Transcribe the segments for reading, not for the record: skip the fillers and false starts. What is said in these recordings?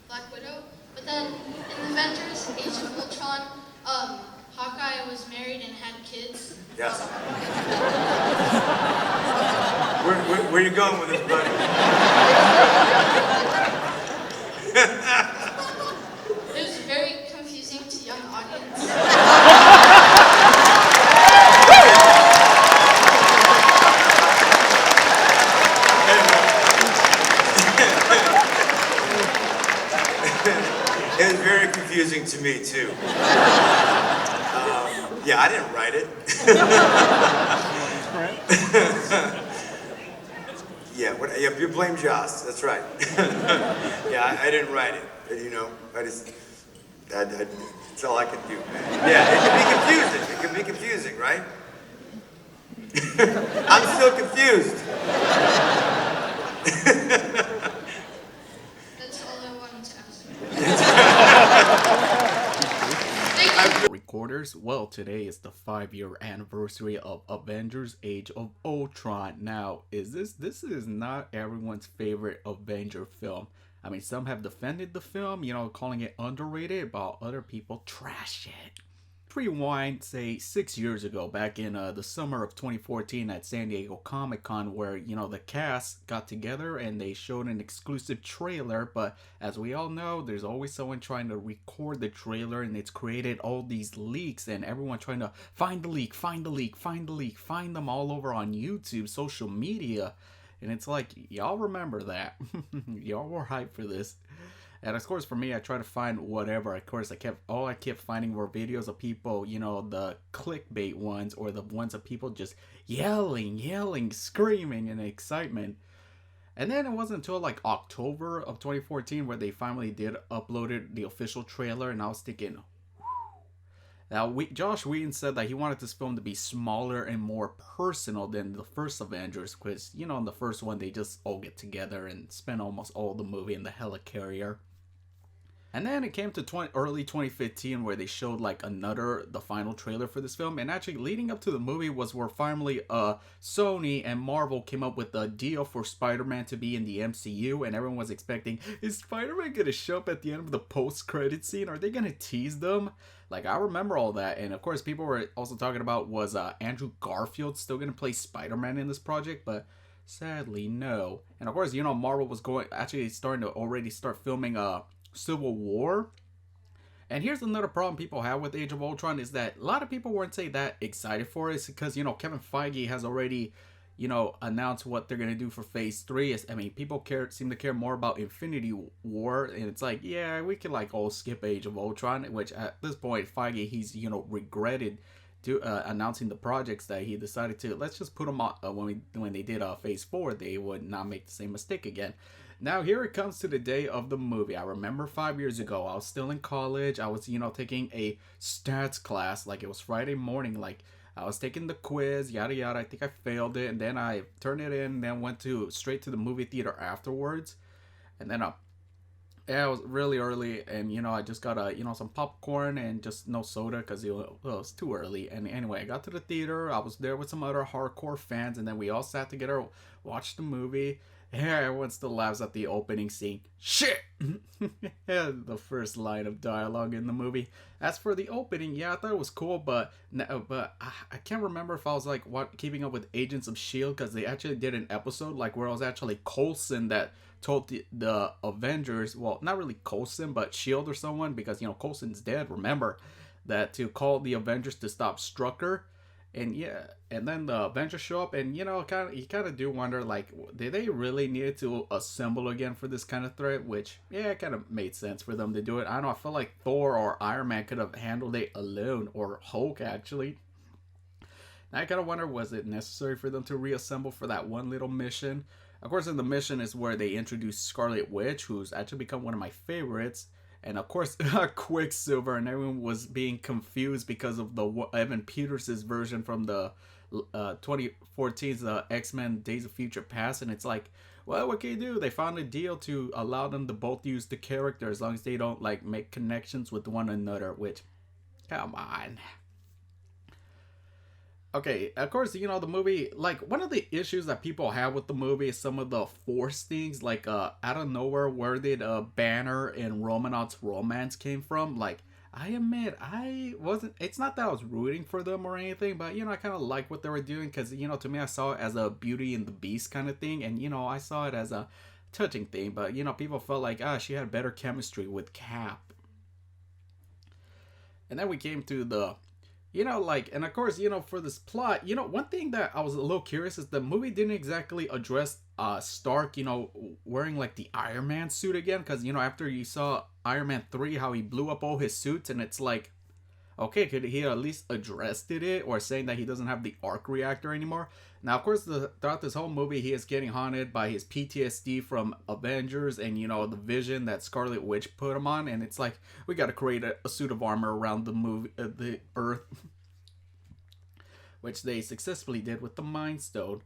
Black Widow. But then in Avengers, Age of Ultron, Hawkeye was married and had kids. Yes. Where are you going with this, buddy? It was very confusing to young audience. It was very confusing to me too. Yeah, I didn't write it. Yeah, you blame Joss. That's right. Yeah, I didn't write it. That's all I can do, man. Yeah, it can be confusing. It can be confusing, right? I'm still confused. That's all I wanted to ask. Recorders, well, today is the 5-year anniversary of Avengers Age of Ultron. Now, this is not everyone's favorite Avenger film. I mean, some have defended the film, calling it underrated, while other people trash it. Rewind, say, 6 years ago, back in the summer of 2014 at San Diego Comic-Con, where, the cast got together and they showed an exclusive trailer, but as we all know, there's always someone trying to record the trailer, and it's created all these leaks, and everyone trying to find the leak, find them all over on YouTube, social media, and it's like, y'all remember that. Y'all were hyped for this. And of course, for me, I try to find whatever. Of course, I kept finding were videos of people, the clickbait ones, or the ones of people just yelling, screaming in excitement. And then it wasn't until like October of 2014 where they finally did uploaded the official trailer, and I was thinking, now, Josh Whedon said that he wanted this film to be smaller and more personal than the first Avengers, because, in the first one, they just all get together and spend almost all the movie in the helicarrier. And then it came to early 2015 where they showed like the final trailer for this film. And actually leading up to the movie was where finally Sony and Marvel came up with a deal for Spider-Man to be in the MCU. And everyone was expecting, is Spider-Man going to show up at the end of the post-credit scene? Are they going to tease them? Like, I remember all that. And of course, people were also talking about, was Andrew Garfield still going to play Spider-Man in this project? But sadly, no. And of course, Marvel was starting to already start filming Civil War. And here's another problem people have with Age of Ultron is that a lot of people weren't that excited for it because Kevin Feige has already announced what they're going to do for phase 3. People seem to care more about Infinity War, and it's like, yeah, we can all skip Age of Ultron, which at this point Feige, he's regretted announcing the projects that he decided to let's just put them on when they did phase 4. They would not make the same mistake again. Now, here it comes to the day of the movie. I remember 5 years ago, I was still in college. I was, taking a stats class. Like, it was Friday morning. Like, I was taking the quiz, yada, yada. I think I failed it. And then I turned it in, then went straight to the movie theater afterwards. And then, it was really early. And, I just got, some popcorn and just no soda because it was too early. And anyway, I got to the theater. I was there with some other hardcore fans. And then we all sat together, watched the movie. Yeah, everyone still laughs at the opening scene. Shit! The first line of dialogue in the movie. As for the opening, yeah, I thought it was cool, but I can't remember if I was keeping up with Agents of S.H.I.E.L.D. because they actually did an episode where it was actually Coulson that told the Avengers, well, not really Coulson, but S.H.I.E.L.D. or someone, because, Coulson's dead, remember, that to call the Avengers to stop Strucker. And yeah, and then the Avengers show up, and you kind of do wonder, did they really need to assemble again for this kind of threat? Which, yeah, it kind of made sense for them to do it. I don't know, I feel like Thor or Iron Man could have handled it alone, or Hulk, actually. And I kind of wonder, was it necessary for them to reassemble for that one little mission? Of course, in the mission is where they introduced Scarlet Witch, who's actually become one of my favorites. And of course, Quicksilver, and everyone was being confused because of the Evan Peters' version from the 2014's X-Men Days of Future Past. And it's like, well, what can you do? They found a deal to allow them to both use the character as long as they don't make connections with one another, which, come on. Okay, of course, the movie, like, one of the issues that people have with the movie is some of the forced things, like, out of nowhere, where did Banner and Romanoff's romance came from? Like, I admit, I wasn't, it's not that I was rooting for them or anything, but, I kind of like what they were doing, because, to me, I saw it as a Beauty and the Beast kind of thing, and, I saw it as a touching thing, but, people felt like, she had better chemistry with Cap. And then we came to the like, and of course, for this plot, one thing that I was a little curious is the movie didn't exactly address Stark, wearing like the Iron Man suit again, because after you saw Iron Man 3, how he blew up all his suits, and it's like, okay, could he at least addressed it, or saying that he doesn't have the arc reactor anymore? Now, of course, throughout this whole movie, he is getting haunted by his PTSD from Avengers, and the vision that Scarlet Witch put him on, and it's like, we got to create a suit of armor around the Earth, which they successfully did with the Mind Stone.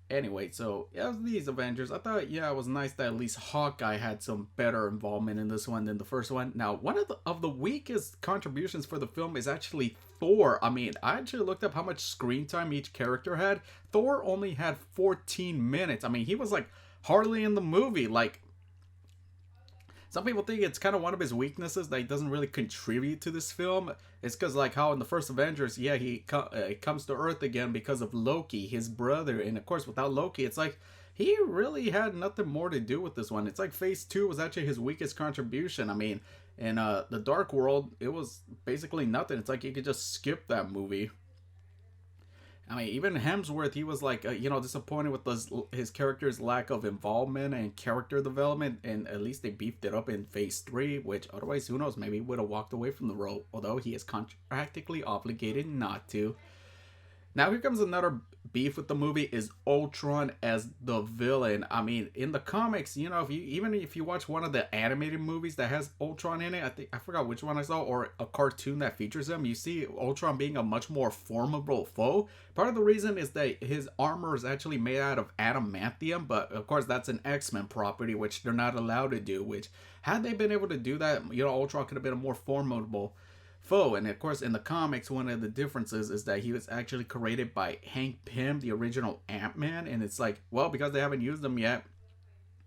Anyway, so yeah, these Avengers, I thought, yeah, it was nice that at least Hawkeye had some better involvement in this one than the first one. Now, one of the weakest contributions for the film is actually Thor. I mean, I actually looked up how much screen time each character had. Thor only had 14 minutes. I mean, he was like hardly in the movie. Like, some people think it's kind of one of his weaknesses that he doesn't really contribute to this film. It's because, like, how in the first Avengers, yeah, he comes to Earth again because of Loki, his brother. And, of course, without Loki, it's like he really had nothing more to do with this one. It's like Phase 2 was actually his weakest contribution. I mean, in the Dark World, it was basically nothing. It's like you could just skip that movie. I mean, even Hemsworth, he was like, disappointed with his character's lack of involvement and character development, and at least they beefed it up in Phase 3, which otherwise, who knows, maybe he would have walked away from the role, although he is contractually obligated not to. Now here comes another beef with the movie is Ultron as the villain. I mean, in the comics, if you watch one of the animated movies that has Ultron in it, I forgot which one I saw, or a cartoon that features him, you see Ultron being a much more formidable foe. Part of the reason is that his armor is actually made out of adamantium, but of course that's an X-Men property, which they're not allowed to do, which had they been able to do that, Ultron could have been a more formidable foe. And of course, in the comics, one of the differences is that he was actually created by Hank Pym, the original Ant-Man, and it's like, well, because they haven't used them yet,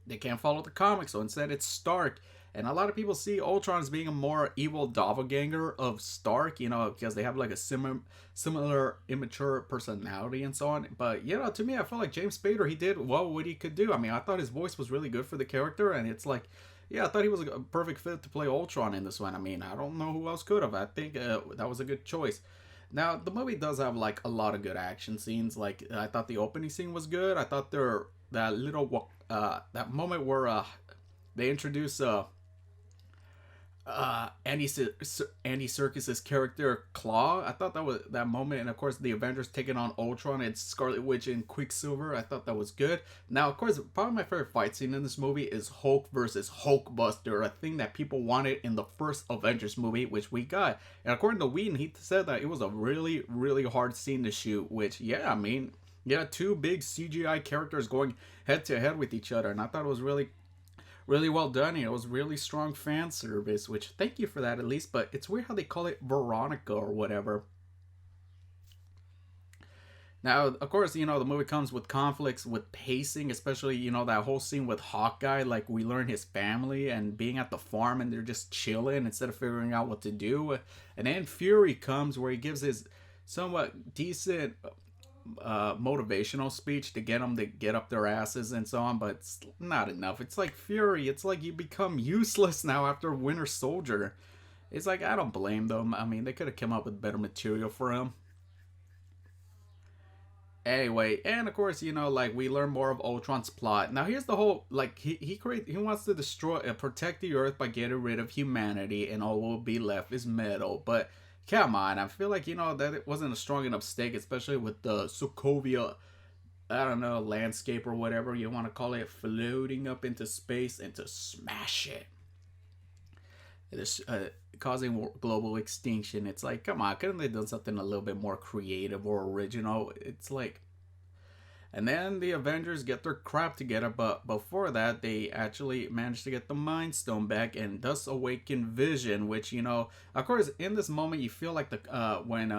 they can't follow the comics, so instead it's Stark. And a lot of people see Ultron as being a more evil doppelganger of Stark, because they have like a similar immature personality and so on. But, to me, I felt like James Spader, he did well what he could do. I mean, I thought his voice was really good for the character, and it's like, yeah, I thought he was a perfect fit to play Ultron in this one. I mean, I don't know who else could have. I think that was a good choice. Now, the movie does have, like, a lot of good action scenes. Like, I thought the opening scene was good. I thought that moment where they introduce Andy Serkis's character Claw. I thought that was that moment, and of course the Avengers taking on Ultron and Scarlet Witch and Quicksilver. I thought that was good. Now, of course, probably my favorite fight scene in this movie is Hulk versus Hulkbuster, a thing that people wanted in the first Avengers movie, which we got. And according to Whedon, he said that it was a really, really hard scene to shoot. Which, yeah, I mean, yeah, two big CGI characters going head to head with each other, and I thought it was really well done. It was really strong fan service, which thank you for that at least, but it's weird how they call it Veronica or whatever. Now, of course, the movie comes with conflicts with pacing, especially, that whole scene with Hawkeye, like we learn his family and being at the farm and they're just chilling instead of figuring out what to do. And then Fury comes where he gives his somewhat decent motivational speech to get them to get up their asses and so on, but it's not enough. It's like Fury, it's like you become useless now after Winter Soldier. It's like, I don't blame them. I mean, they could have come up with better material for him. Anyway, and of course, like we learn more of Ultron's plot. Now here's the whole, like, he wants to protect the Earth by getting rid of humanity, and all will be left is metal. But come on, I feel like, that it wasn't a strong enough stake, especially with the Sokovia, I don't know, landscape or whatever you want to call it, floating up into space and to smash it. It is causing global extinction. It's like, come on, couldn't they done something a little bit more creative or original? It's like, and then the Avengers get their crap together, but before that, they actually managed to get the Mind Stone back and thus awaken Vision, which, of course, in this moment, you feel like when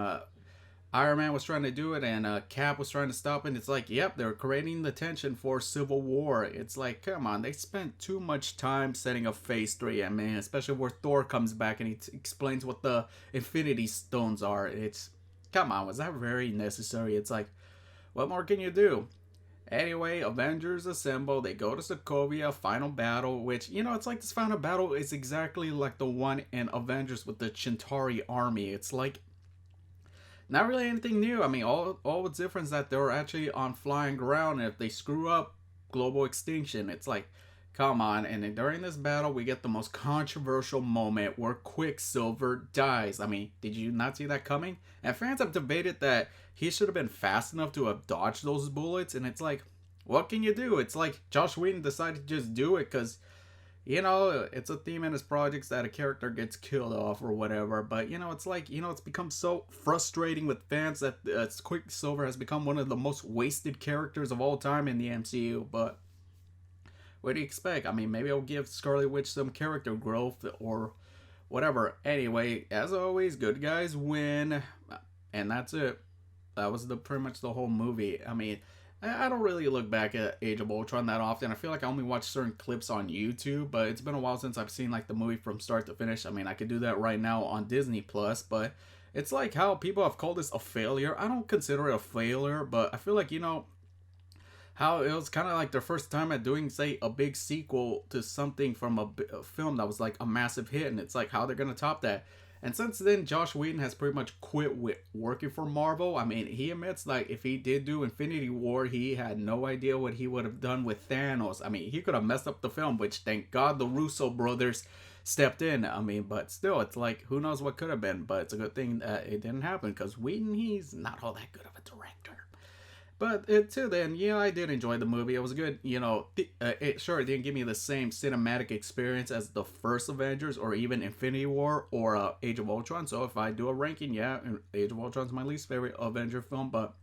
Iron Man was trying to do it and Cap was trying to stop it. It's like, yep, they're creating the tension for Civil War. It's like, come on, they spent too much time setting up Phase 3. I mean, especially where Thor comes back and he explains what the Infinity Stones are. It's, come on, was that very necessary? It's like, what more can you do? Anyway, Avengers assemble. They go to Sokovia, final battle, which, it's like this final battle is exactly like the one in Avengers with the Chintari army. It's like, not really anything new. I mean, all the difference is that they're actually on flying ground, and if they screw up, global extinction. It's like, come on. And then during this battle, we get the most controversial moment where Quicksilver dies. I mean, did you not see that coming? And fans have debated that he should have been fast enough to have dodged those bullets, and it's like, what can you do? It's like Josh Whedon decided to just do it because it's a theme in his projects that a character gets killed off or whatever. But, it's like, it's become so frustrating with fans that Quicksilver has become one of the most wasted characters of all time in the MCU. But what do you expect? I mean, maybe I'll give Scarlet Witch some character growth or whatever. Anyway, as always, good guys win. And that's it. That was pretty much the whole movie. I mean, I don't really look back at Age of Ultron that often. I feel like I only watch certain clips on YouTube, but it's been a while since I've seen like the movie from start to finish. I mean, I could do that right now on Disney Plus, but it's like how people have called this a failure. I don't consider it a failure, but I feel like, how it was kind of like their first time at doing, say, a big sequel to something from a film that was like a massive hit, and it's like how they're gonna top that. And since then, Josh Whedon has pretty much quit with working for Marvel. I mean, he admits, like, if he did do Infinity War, he had no idea what he would have done with Thanos. I mean, he could have messed up the film, which, thank God, the Russo brothers stepped in. I mean, but still, it's like, who knows what could have been. But it's a good thing that it didn't happen, because Whedon, he's not all that good of a director. But till then, I did enjoy the movie. It was good. It didn't give me the same cinematic experience as the first Avengers or even Infinity War or Age of Ultron. So if I do a ranking, Age of Ultron is my least favorite Avenger film, but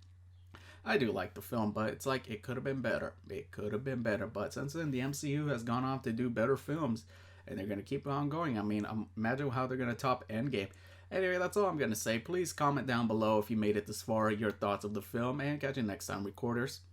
I do like the film. But it's like, it could have been better. It could have been better. But since then, the MCU has gone on to do better films, and they're going to keep on going. I mean, imagine how they're going to top Endgame. Anyway, that's all I'm going to say. Please comment down below if you made it this far, your thoughts of the film, and catch you next time, recorders.